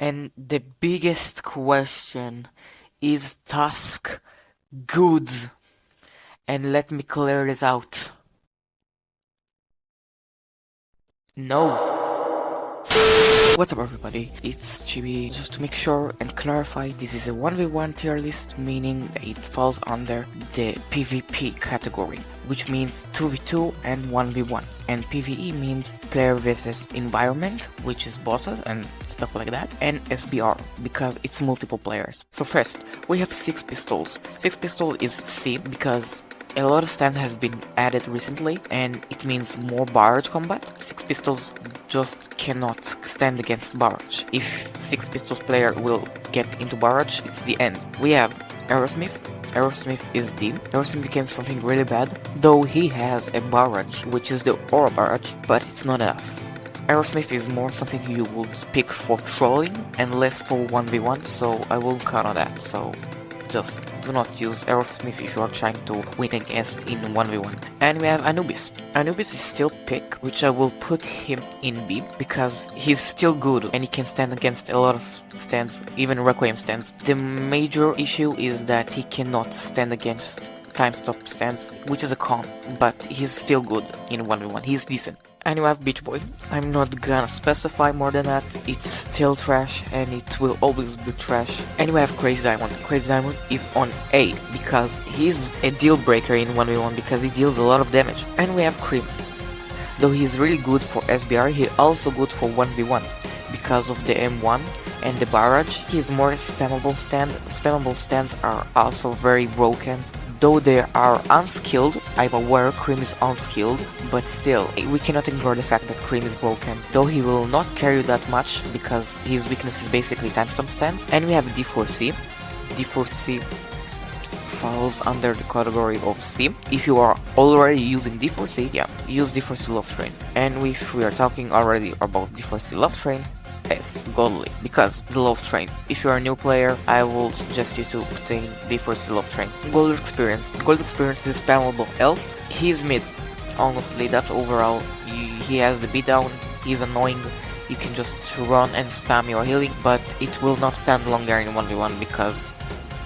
And the biggest question is Tusk good? And let me clear this out. No. What's up everybody, it's Chibi. Just to make sure and clarify, this is a 1v1 tier list, meaning that it falls under the PvP category, which means 2v2 and 1v1, and PvE means player versus environment, which is bosses and stuff like that, and SBR, because it's multiple players. So first, we have 6 pistols. 6 pistol is C because a lot of stand has been added recently, and it means more barrage combat. 6 pistols just cannot stand against barrage. If 6 pistols player will get into barrage, it's the end. We have Aerosmith. Aerosmith is D. Aerosmith became something really bad, though he has a barrage, which is the aura barrage, but it's not enough. Aerosmith is more something you would pick for trolling and less for 1v1, so I won't count on that. So just do not use Aerosmith if you are trying to win against in 1v1. And we have Anubis. Anubis is still pick, which I will put him in B because he's still good and he can stand against a lot of stands, even Requiem stands. The major issue is that he cannot stand against time stop stands, which is a con, but he's still good in 1v1. He's decent. And you have Beach Boy. I'm not gonna specify more than that, it's still trash and it will always be trash. And you have Crazy Diamond. Crazy Diamond is on A because he's a deal breaker in 1v1 because he deals a lot of damage. And we have Cream. Though he's really good for SBR, he's also good for 1v1 because of the M1 and the barrage. He's more spammable stands. Spammable stands are also very broken. Though they are unskilled, I'm aware Cream is unskilled, but still, we cannot ignore the fact that Cream is broken. Though he will not carry that much, because his weakness is basically timestamp stands. And we have D4C. D4C falls under the category of C. If you are already using D4C, yeah, use D4C Love Train. And if we are talking already about D4C Love Train, yes, Godly, because the Love Train. If you are a new player, I will suggest you to obtain the first Love Train. Gold Experience. Gold Experience is spammable elf. He is mid. Honestly, that's overall. He has the beatdown. He's annoying. You can just run and spam your healing, but it will not stand longer in 1v1 because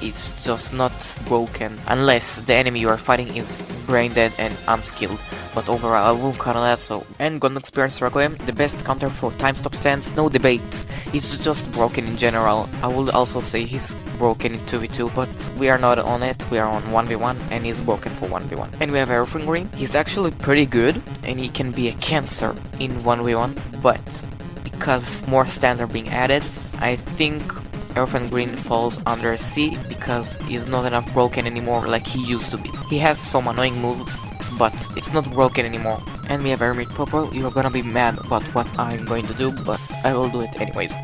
it's just not broken unless the enemy you are fighting is brain dead and unskilled. But overall, I won't count on that. So, and Golden Experience Requiem, the best counter for time stop stands, no debate. It's just broken in general. I would also say he's broken in 2v2, but we are not on it. We are on 1v1, and he's broken for 1v1. And we have Airframe Green. He's actually pretty good, and he can be a cancer in 1v1, but because more stands are being added, I think Airframe Green falls under C because he's not enough broken anymore like he used to be. He has some annoying moves, but it's not broken anymore. And we have Hermit Purple. You're gonna be mad about what I'm going to do, but I will do it anyways.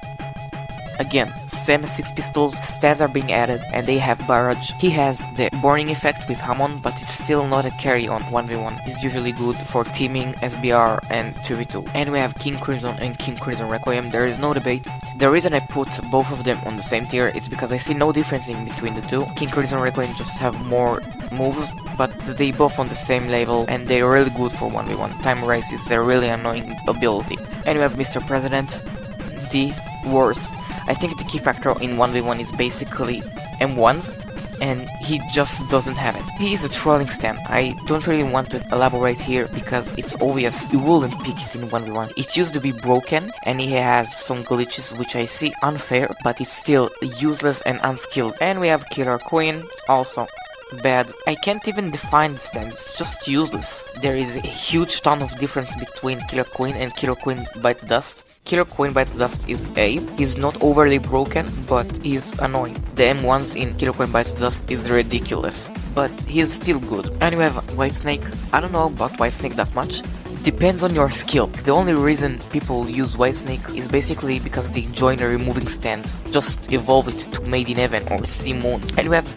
Again, same as 6 pistols, stands are being added and they have barrage. He has the burning effect with Hamon, but it's still not a carry on 1v1. It's usually good for teaming, SBR and 2v2. And we have King Crimson and King Crimson Requiem. There is no debate. The reason I put both of them on the same tier is because I see no difference in between the two. King Crimson Requiem just have more moves, but they both on the same level and they're really good for 1v1. Time Race is a really annoying ability. And we have Mr. President, the worst. I think the key factor in 1v1 is basically M1s, and he just doesn't have it. He is a trolling stand. I don't really want to elaborate here because it's obvious you wouldn't pick it in 1v1. It used to be broken and he has some glitches which I see unfair, but it's still useless and unskilled. And we have Killer Queen, also bad. I can't even define the stand, it's just useless. There is a huge ton of difference between Killer Queen and Killer Queen Bite Dust. Killer Queen Bites Dust is A. He's not overly broken, but he's annoying. The M1s in Killer Queen Bites Dust is ridiculous, but he's still good. And we have White Snake. I don't know about White Snake that much. Depends on your skill. The only reason people use White Snake is basically because they enjoy the removing stands. Just evolve it to Made in Heaven or Sea Moon. And we have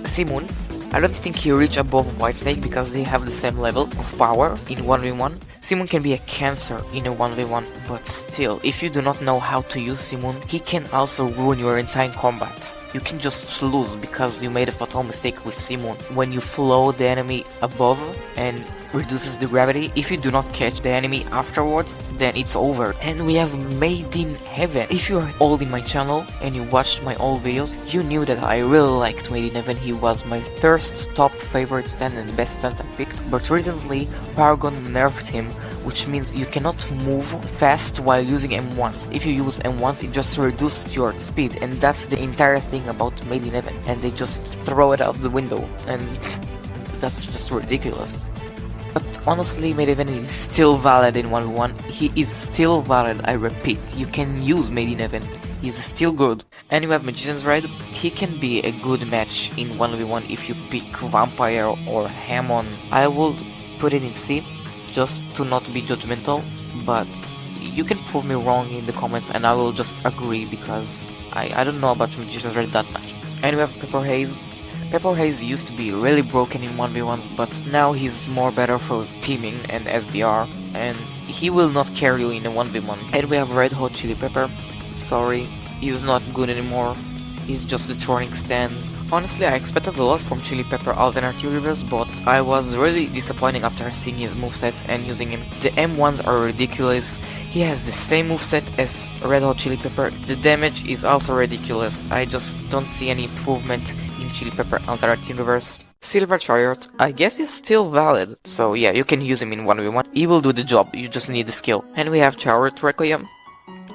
Sea Moon. I don't think he reach above Whitesnake because they have the same level of power in 1v1. Simon can be a cancer in a 1v1, but still, if you do not know how to use Simon, he can also ruin your entire combat. You can just lose because you made a fatal mistake with Simon. When you flow the enemy above and reduces the gravity. If you do not catch the enemy afterwards, then it's over. And we have Made in Heaven. If you are old in my channel and you watched my old videos, you knew that I really liked Made in Heaven. He was my first top favorite stand and best stand I picked. But recently, Paragon nerfed him, which means you cannot move fast while using M1s. If you use M1s, it just reduces your speed, and that's the entire thing about Made in Heaven. And they just throw it out the window, and that's just ridiculous. But honestly, Made in Heaven is still valid in 1v1. He is still valid, I repeat. You can use Made in Heaven. He's still good. And you have Magician's Ride. He can be a good match in 1v1 if you pick Vampire or Hamon. I will put it in C, just to not be judgmental, but you can prove me wrong in the comments and I will just agree, because I don't know about Magician's Ride that much. And we have Pepper Haze. Pepper Haze used to be really broken in 1v1s, but now he's more better for teaming and SBR, and he will not carry you in a 1v1. And we have Red Hot Chili Pepper. Sorry, he's not good anymore. He's just the throwing stand. Honestly, I expected a lot from Chili Pepper alternate universe, but I was really disappointed after seeing his moveset and using him. The M1s are ridiculous. He has the same moveset as Red Hot Chili Pepper. The damage is also ridiculous. I just don't see any improvement in Chili Pepper alternate universe. Silver Chariot, I guess is still valid. So yeah, you can use him in 1v1. He will do the job, you just need the skill. And we have Chariot Requiem.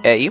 A.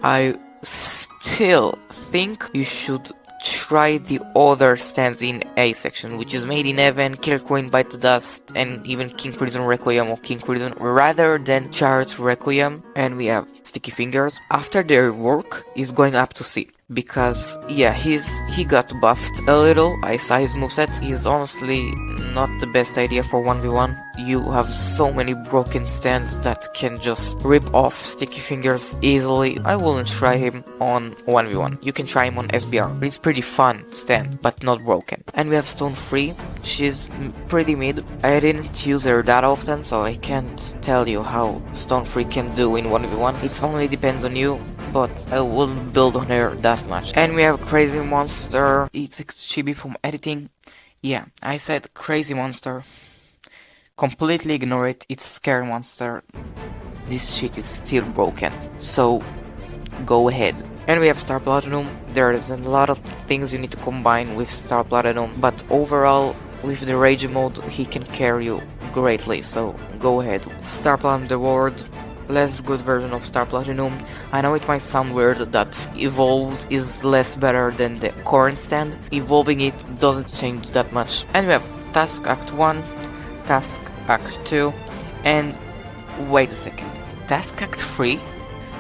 I still think you should try the other stands in A section, which is Made in Heaven, Killer Queen Bite the Dust, and even King Crimson Requiem or King Crimson, rather than Chariot Requiem. And we have Sticky Fingers. After their work, is going up to C, because yeah, he got buffed a little. I saw his moveset. He's honestly not the best idea for 1v1. You have so many broken stands that can just rip off Sticky Fingers easily. I wouldn't try him on 1v1. You can try him on SBR. It's pretty fun stand, but not broken. And we have Stone Free. She's pretty mid. I didn't use her that often, so I can't tell you how Stone Free can do in 1v1. It only depends on you, but I wouldn't build on her that much. And we have Crazy Monster. It's a chibi from editing. Yeah, I said Crazy Monster. Completely ignore it, it's Scary Monster. This shit is still broken, so go ahead. And we have Star Platinum. There is a lot of things you need to combine with Star Platinum, but overall, with the Rage mode, he can carry you greatly, so go ahead. Star Platinum the World. Less good version of Star Platinum. I know it might sound weird that Evolved is less better than the current stand. Evolving it doesn't change that much. And we have Tusk Act 1, Tusk Act 2, and wait a second. Tusk Act 3?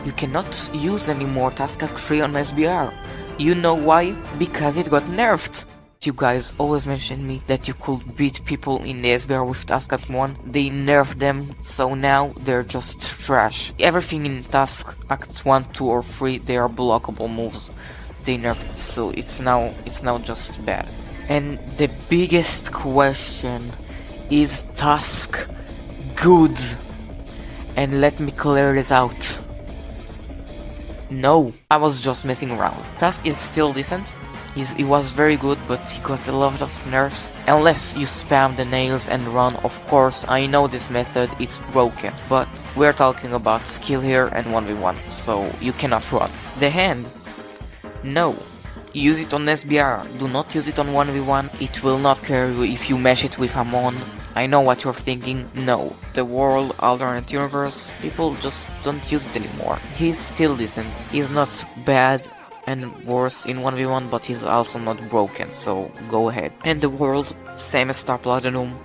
You cannot use anymore Tusk Act 3 on SBR. You know why? Because it got nerfed. You guys always mentioned me that you could beat people in the SBR with Tusk Act 1. They nerfed them, so now they're just trash. Everything in Tusk Act 1, 2 or 3, they are blockable moves. They nerfed it, so it's now just bad. And the biggest question is Tusk good? And let me clear this out. No, I was just messing around. Tusk is still decent. He was very good, but he got a lot of nerfs. Unless you spam the nails and run, of course, I know this method is broken. But we're talking about skill here and 1v1, so you cannot run. The hand? No. Use it on SBR, do not use it on 1v1, it will not carry you if you mesh it with Hamon. I know what you're thinking, no. The World Alternate Universe, people just don't use it anymore. He's still decent, he's not bad and worse in 1v1, but he's also not broken, so go ahead. And the World, same as Star Platinum.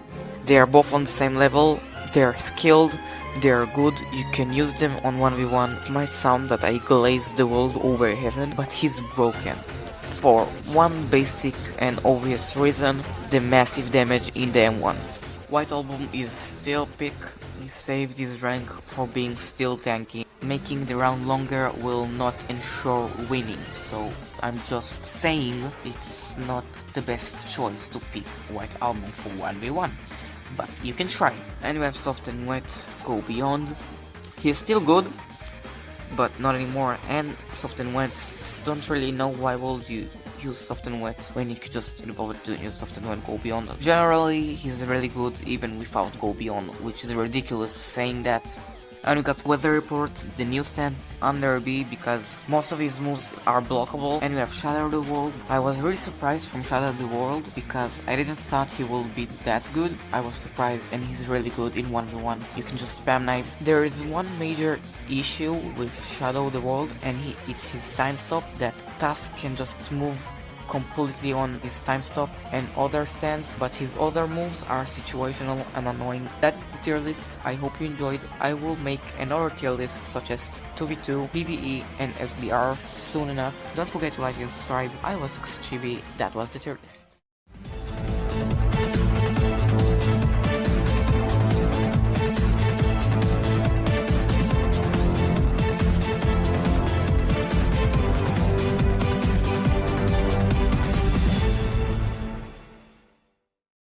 They are both on the same level, they're skilled, they're good, you can use them on 1v1. It might sound that I glazed the World over Heaven, but he's broken. For one basic and obvious reason, the massive damage in the M1s. White Album is still pick, he saved his rank for being still tanky. Making the round longer will not ensure winning, so I'm just saying it's not the best choice to pick White Album for 1v1. But you can try. And we have Soft and Wet, Go Beyond. He's still good, but not anymore. And Soft and Wet, don't really know why would you use soft and wet when he could just evolve it to use soft and wet go beyond. Generally, he's really good even without go beyond, which is ridiculous saying that. And we got Weather Report, the new stand under B, because most of his moves are blockable. And we have Shatter the World. I was really surprised from Shatter the World because I didn't thought he would be that good. I was surprised, and he's really good in 1v1. You can just spam knives. There is one major issue with Shadow the World, and it's his time stop, that Tusk can just move completely on his time stop and other stands, but his other moves are situational and annoying. That's the tier list. I hope you enjoyed. I will make another tier list such as 2v2, PvE and SBR soon enough. Don't forget to like and subscribe. I was Chibi. That was the tier list.